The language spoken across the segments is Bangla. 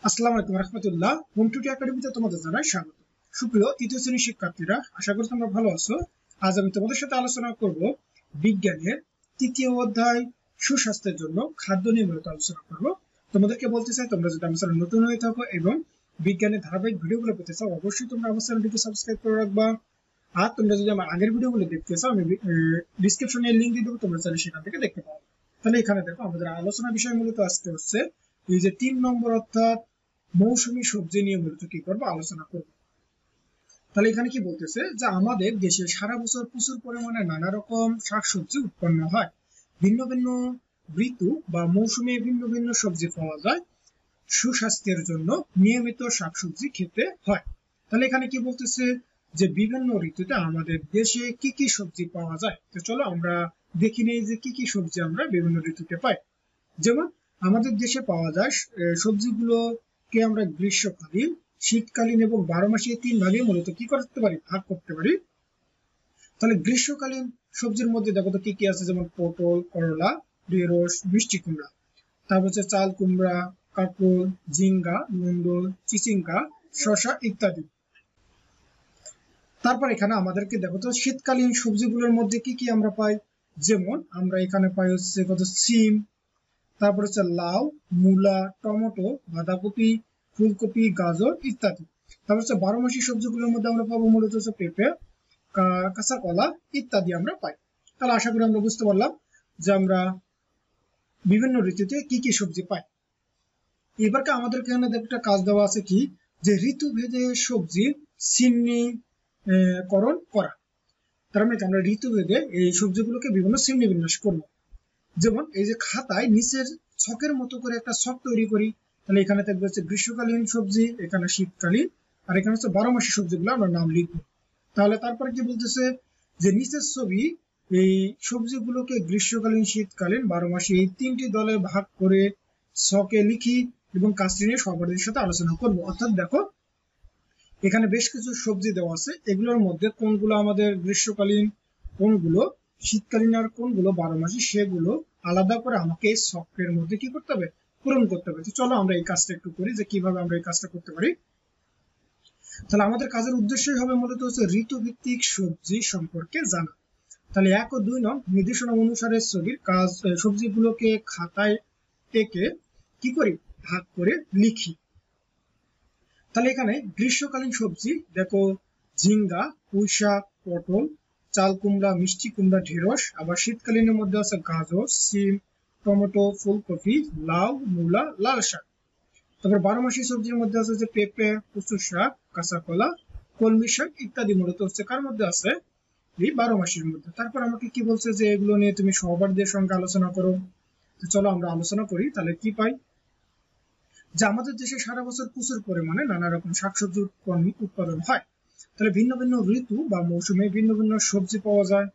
আসসালামু আলাইকুম রাহমাতুল্লাহ। হোম টুটি একাডেমিতে তোমাদের জানাই স্বাগত। সুপ্রিয় তৃতীয় শ্রেণীর শিক্ষার্থীরা, আশা করি তোমরা ভালো আছো। আজ আমি তোমাদের সাথে আলোচনা করব বিজ্ঞানের তৃতীয় অধ্যায় সুস্বাস্থ্যের জন্য খাদ্য নিয়ে মূলত আলোচনা করব। তোমাদেরকে বলতে চাই, তোমরা যদি আমার চ্যানেল নতুন হয়ে থাকো এবং বিজ্ঞানের ধারাবাহিক ভিডিওগুলো পেতে চাও, অবশ্যই তোমরা আমার চ্যানেলটিকে সাবস্ক্রাইব করে রাখবা। আর তোমরা যদি আমার আগের ভিডিওগুলো দেখতে চাও, আমি ডিসক্রিপশনে লিংক দিয়ে দেবো, তোমরা চাইলে সেখান থেকে দেখতে পাবো। তাহলে এখানে দেখো, আমাদের আলোচনা বিষয় মূলত আজকে হচ্ছে এই যে 3 নম্বর, অর্থাৎ মৌসুমী সবজি নিয়ে মূলত কি করবো, আলোচনা করবো। তাহলে এখানে কি বলতেছে যে আমাদের দেশে সারা বছর প্রচুর পরিমাণে নানা রকম শাকসবজি উৎপন্ন হয়। ভিন্ন ভিন্ন ঋতু বা মৌসুমে ভিন্ন ভিন্ন সবজি পাওয়া যায়। সুস্বাস্থ্যের জন্য নিয়মিত শাকসবজি খেতে হয়। তাহলে এখানে কি বলতেছে যে বিভিন্ন ঋতুতে আমাদের দেশে কি কি সবজি পাওয়া যায়। তো চলো আমরা দেখি নেই যে কি কি সবজি আমরা বিভিন্ন ঋতুতে পাই। যেমন আমাদের দেশে পাওয়া যায় সবজিগুলোকে আমরা গ্রীষ্মকালীন, শীতকালীন এবং 12 মাসে 3 ভাগে মূলত কি করতে পারি, ভাগ করতে পারি। তাহলে গ্রীষ্মকালীন সবজির মধ্যে দেখো তো কি কি আছে, যেমন পটল, করলা, ঢেঁড়স, মিষ্টি কুমড়া, তারপর হচ্ছে চাল কুমড়া, কাঁকরোল, ঝিঙ্গা, ধুন্দুল, চিচিঙ্গা, শসা ইত্যাদি। তারপর এখানে আমাদেরকে দেখো তো শীতকালীন সবজিগুলোর মধ্যে কি কি আমরা পাই। যেমন আমরা এখানে পাই হচ্ছে কত সিম, তারপর হচ্ছে লাউ, মূলা, টমেটো, বাঁধাকপি, ফুলকপি, গাজর ইত্যাদি। তারপর হচ্ছে 12 মাসি সবজিগুলোর মধ্যে আমরা পাবো মূলত হচ্ছে পেঁপে, কাঁচা কলা ইত্যাদি আমরা পাই। তাহলে আশা করি আমরা বুঝতে পারলাম যে আমরা বিভিন্ন ঋতুতে কি কি সবজি পাই। এবারকে আমাদেরকে এখানে একটা কাজ দেওয়া আছে কি, যে ঋতু ভেদে সবজির শ্রেণীকরণ করা। তার মানে আমরা ঋতু ভেদে এই সবজিগুলোকে বিভিন্ন শ্রেণী বিন্যাস করবো। যেমন এই যে খাতায় নিচের ছকের মতো করে একটা ছক তৈরি করি। তাহলে এখানে থাকবে হচ্ছে গ্রীষ্মকালীন সবজি, এখানে শীতকালীন, আর এখানে হচ্ছে 12 মাসি সবজিগুলো আমরা নাম লিখবো। তাহলে তারপরে কি বলতেছে যে নিচের ছবি এই সবজিগুলোকে গ্রীষ্মকালীন, শীতকালীন, 12 মাসি এই 3টি দলে ভাগ করে ছকে লিখি এবং কাজটি নিয়ে সবার সাথে আলোচনা করব। অর্থাৎ দেখো এখানে বেশ কিছু সবজি দেওয়া আছে, এগুলোর মধ্যে কোনগুলো আমাদের গ্রীষ্মকালীন, কোনগুলো শীতকালীন, আর কোনগুলো 12 মাসি, সেগুলো আলাদা করে আমাকে এই ছকের মধ্যে কি করতে হবে, পূরণ করতে হবে। তো চলো আমরা এই কাজটা একটু করি, যে কিভাবে আমরা এই কাজটা করতে পারি। তাহলে আমাদের কাজের উদ্দেশ্যই হবে মূলত হচ্ছে ঋতুভিত্তিক সবজি সম্পর্কে জানা। তাহলে 1 ও 2 নং নির্দেশনা অনুসারে ছবির কাজ সবজিগুলোকে খাতায় এঁকে কি করি, ভাগ করে লিখি। তাহলে এখানে গ্রীষ্মকালীন সবজি দেখো ঝিঙ্গা, পুঁইশাক, পটল, চাল কুমড়া, মিষ্টি কুমড়া, ঢেঁড়স। আবার শীতকালীনের মধ্যে আছে গাজর, সিম, টমেটো, ফুলকপি, লাউ, মূলা, লাল শাক। তারপর 12 মাসি সবজির মধ্যে আছে যে পেঁপে, কচু শাক, কাঁচা কলা, কলমি শাক ইত্যাদি। মূলত হচ্ছে কার মধ্যে আছে, এই 12 মাসের মধ্যে। তারপর আমাকে কি বলছে যে এগুলো নিয়ে তুমি সহপাঠীদের সঙ্গে আলোচনা করো। তো চলো আমরা আলোচনা করি। তাহলে কি পাই, যে আমাদের দেশে সারা বছর প্রচুর পরিমাণে নানা রকম শাকসবজি উৎপাদন হয়। তাহলে ভিন্ন ভিন্ন ঋতু বা মৌসুমে ভিন্ন ভিন্ন সবজি পাওয়া যায়।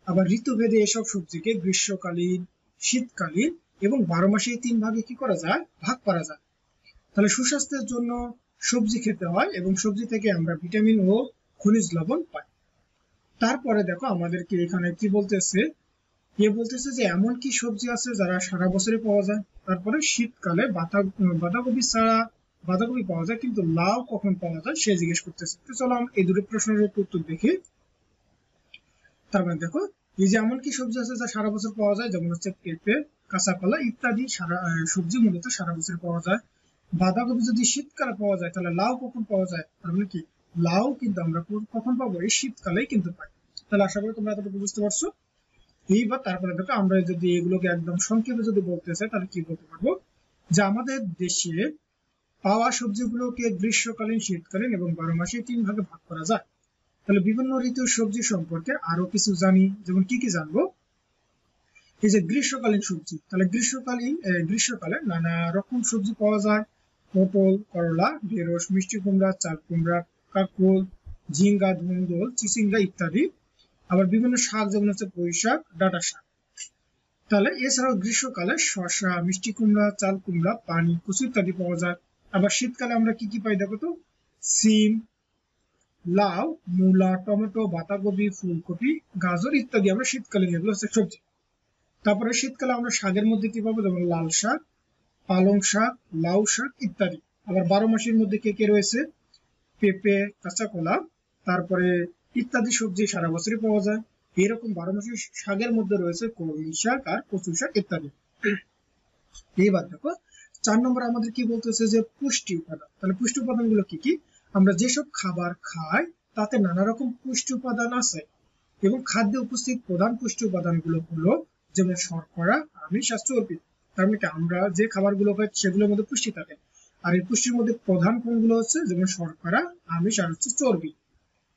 আবার ঋতুভেদে এসব সবজিকে গ্রীষ্মকালীন, শীতকালীন এবং 12 মাসে 3 ভাগে কি করা যায়, ভাগ করা যায়। তাহলে সুস্বাস্থ্যের জন্য সবজি খেতে হয় এবং সবজি থেকে আমরা ভিটামিন ও খনিজ লবণ পাই। তারপরে দেখো আমাদেরকে এখানে কি বলতেছে, বলতেছে যে এমন কি সবজি আছে যারা সারা বছরই পাওয়া যায়। তারপরে শীতকালে বাঁধাকপি ছাড়া বাঁধাকপি পাওয়া যায়, কিন্তু লাউ কখন পাওয়া যায় সে জিজ্ঞেস করতেছে। তো চলো এই দুটো প্রশ্নের উত্তর দেখি। তারপরে দেখো এই যে এমন কি সবজি আছে যা সারা বছর পাওয়া যায়, যেমন হচ্ছে পেঁপে, কাঁচা কলা ইত্যাদি সবজি মূলত সারা বছর পাওয়া যায়। বাঁধাকপি যদি শীতকালে পাওয়া যায়, তাহলে লাউ কখন পাওয়া যায়, তার মানে কি লাউ কিন্তু আমরা কখন পাবো, এই শীতকালেই কিন্তু পাই। তাহলে আশা করি তোমরা এতটুকু বুঝতে পারছো। এইবার তারপরে দেখো আমরা যদি এগুলোকে একদম সংক্ষেপে যদি বলতে চাই, তাহলে কি বলতে পারবো, যে আমাদের দেশে পাওয়া সবজিগুলোকে গ্রীষ্মকালীন, শীতকালীন এবং 12 মাসে 3 ভাগে ভাগ করা যায়। তাহলে বিভিন্ন ঋতুর সবজি সম্পর্কে আরো কিছু জানি। যেমন কি কি জানবো, এই যে গ্রীষ্মকালীন সবজি। তাহলে গ্রীষ্মকালে নানা রকম সবজি পাওয়া যায়। পটল, করলা, ঢেঁড়স, মিষ্টি কুমড়া, চাল কুমড়া, কাঁকরোল, ঝিঙ্গা, ধুন্দুল, চিচিঙ্গা ইত্যাদি। আবার বিভিন্ন শাক, যেমন হচ্ছে পুঁই শাক, ডাঁটা শাক। তাহলে এছাড়াও গ্রীষ্মকালে শসা, মিষ্টি কুমড়া, চাল কুমড়া, পানি কচু ইত্যাদি পাওয়া যায়। আবার শীতকালে আমরা কি কি পাই দেখো তো, সিম, লাউ, মূলা, টমেটো, বাঁধাকপি, ফুলকপি, গাজর ইত্যাদি আমরা শীতকালীন, এগুলো হচ্ছে সবজি। তারপরে শীতকালে আমরা শাকের মধ্যে কি পাবো, যেমন লাল শাক, পালং শাক, লাউ শাক ইত্যাদি। আবার 12 মাসের মধ্যে কে কে রয়েছে? পেঁপে, কাঁচা কলা, তারপরে ইত্যাদি সবজি সারা বছরই পাওয়া যায়। এরকম 12 মাসের শাকের মধ্যে রয়েছে কলমি শাক আর কচু শাক ইত্যাদি। এইবার দেখো 4 নম্বর আমাদের কি বলতেছে যে পুষ্টি উপাদান। তাহলে পুষ্টি উপাদানগুলো কি কি? আমরা যেসব খাবার খাই তাতে নানা রকম পুষ্টি উপাদান আছে এবং খাদ্যে উপস্থিত প্রধান পুষ্টি উপাদানগুলো হলো যেমন শর্করা, আমিষ আর চর্বি। তার মানে আমরা যে খাবারগুলো খাই সেগুলোর মধ্যে পুষ্টি থাকে, আর এই পুষ্টির মধ্যে প্রধান কোনগুলো হচ্ছে যেমন শর্করা, আমিষ আর হচ্ছে চর্বি।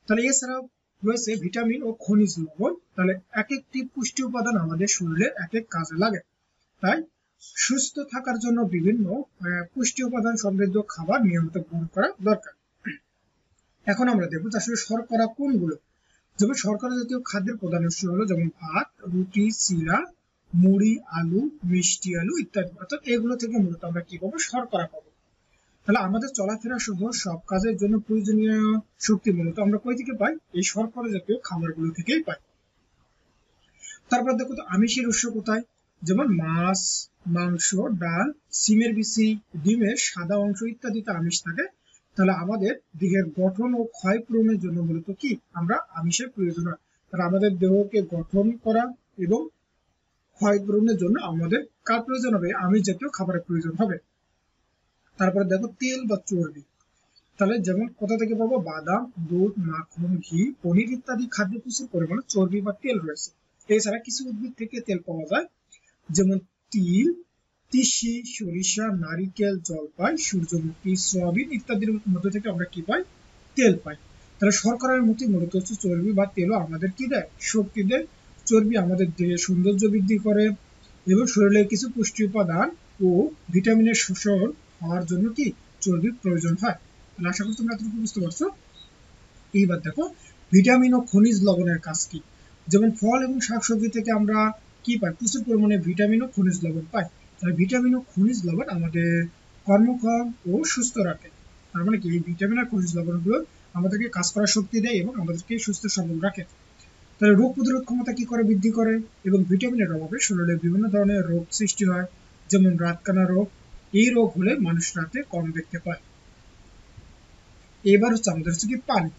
তাহলে এছাড়াও রয়েছে ভিটামিন ও খনিজ লবণ। তাহলে এক একটি পুষ্টি উপাদান আমাদের শরীরে এক এক কাজে লাগে। তাই সুস্থ থাকার জন্য বিভিন্ন পুষ্টি উপাদান সমৃদ্ধ খাবার নিয়মিত গ্রহণ করা দরকার। এখন আমরা দেখবো আসলে শর্করা কোনগুলো। যেমন শর্করা জাতীয় খাদ্যের প্রধান উৎস হলো যেমন ভাত, রুটি, চিড়া, মুড়ি, আলু, মিষ্টি আলু ইত্যাদি। অর্থাৎ এগুলো থেকে মূলত আমরা কি পাবো? শর্করা পাবো। তাহলে আমাদের চলাফেরা সহ সব কাজের জন্য প্রয়োজনীয় শক্তি মূলত আমরা কই থেকে পাই? এই শর্করা জাতীয় খাবারগুলো থেকেই পাই। তারপর দেখো তো আমিষের উৎস কোথায়? যেমন মাছ, মাংস, ডাল, সিমের বিচি, ডিমের সাদা অংশ ইত্যাদিতে আমিষ থাকে। তাহলে আমাদের দেহের গঠন ও ক্ষয় পূরণের জন্য মূলত কি আমরা আমিষের প্রয়োজন হয়। তাহলে আমাদের দেহকে গঠন করা এবং ক্ষয় পূরণের জন্য আমাদের কার প্রয়োজন হবে? আমিষ জাতীয় খাবারের প্রয়োজন হবে। তারপরে দেখো তেল বা চর্বি। তাহলে যেমন কোথা থেকে পাবো? বাদাম, দুধ, মাখন, ঘি, পনির ইত্যাদি খাদ্যে প্রচুর পরিমাণে চর্বি বা তেল রয়েছে। এছাড়া কিছু উদ্ভিদ থেকে তেল পাওয়া যায় যেমন তিল, তিসি, সরিষা, নারিকেল, জলপাই, সূর্যমুখী, সয়াবিন ইত্যাদির মধ্যে থেকে আমরা কি পাই? তেল পাই। তাহলে শর্করার মতো মূলত হচ্ছে চর্বি বা তেলও আমাদের কি দেয়? শক্তি দেয়। চর্বি আমাদের দেহে সৌন্দর্য বৃদ্ধি করে এবং শরীরে কিছু পুষ্টি উপাদান ও ভিটামিনের শোষণ হওয়ার জন্য কি চর্বির প্রয়োজন হয়। তাহলে আশা করি তোমরা এতটুকু বুঝতে পারছো। এইবার দেখো ভিটামিন ও খনিজ লবণের কাজ কি। যেমন ফল এবং শাকসবজি থেকে আমরা কি পাই? প্রচুর পরিমাণে ভিটামিন ও খনিজ লবণ পাই। তাই ভিটামিন ও খনিজ লবণ আমাদের কর্মক্ষম ও সুস্থ রাখে। তার মানে কি এই ভিটামিন আর খনিজ লবণগুলো আমাদেরকে কাজ করার শক্তি দেয় এবং আমাদেরকে সুস্থ সবল রাখে। তাহলে রোগ প্রতিরোধ ক্ষমতা কি করে? বৃদ্ধি করে। এবং ভিটামিনের অভাবে শরীরে বিভিন্ন ধরনের রোগ সৃষ্টি হয়, যেমন রাতকানা রোগ। এই রোগ হলে মানুষ রাতে কম দেখতে পায়। এবার হচ্ছে আমাদের হচ্ছে কি পানি।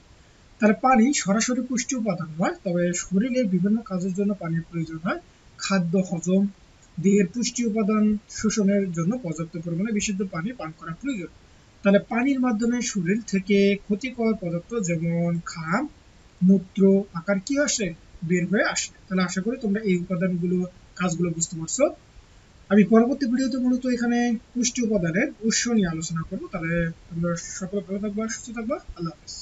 তাহলে পানি সরাসরি পুষ্টি উপাদান নয়, তবে শরীরের বিভিন্ন কাজের জন্য পানির প্রয়োজন হয়। খাদ্য হজম, দেহের পুষ্টি উপাদান শোষণের জন্য পর্যাপ্ত পরিমাণে বিশুদ্ধ পানি পান করা প্রয়োজন। তাহলে পানির মাধ্যমে শরীর থেকে ক্ষতিকর পদার্থ যেমন ঘাম, মূত্র আকার কি আসে? বের হয়ে আসে। তাহলে আশা করি তোমরা এই উপাদানগুলো কাজগুলো বুঝতে পারছো। আমি পরবর্তী ভিডিওতে মূলত এখানে পুষ্টি উপাদানের উৎস নিয়ে আলোচনা করবো। তাহলে তোমরা সকলে ভালো থাকবা, সুস্থ থাকবা। আল্লাহ হাফেজ।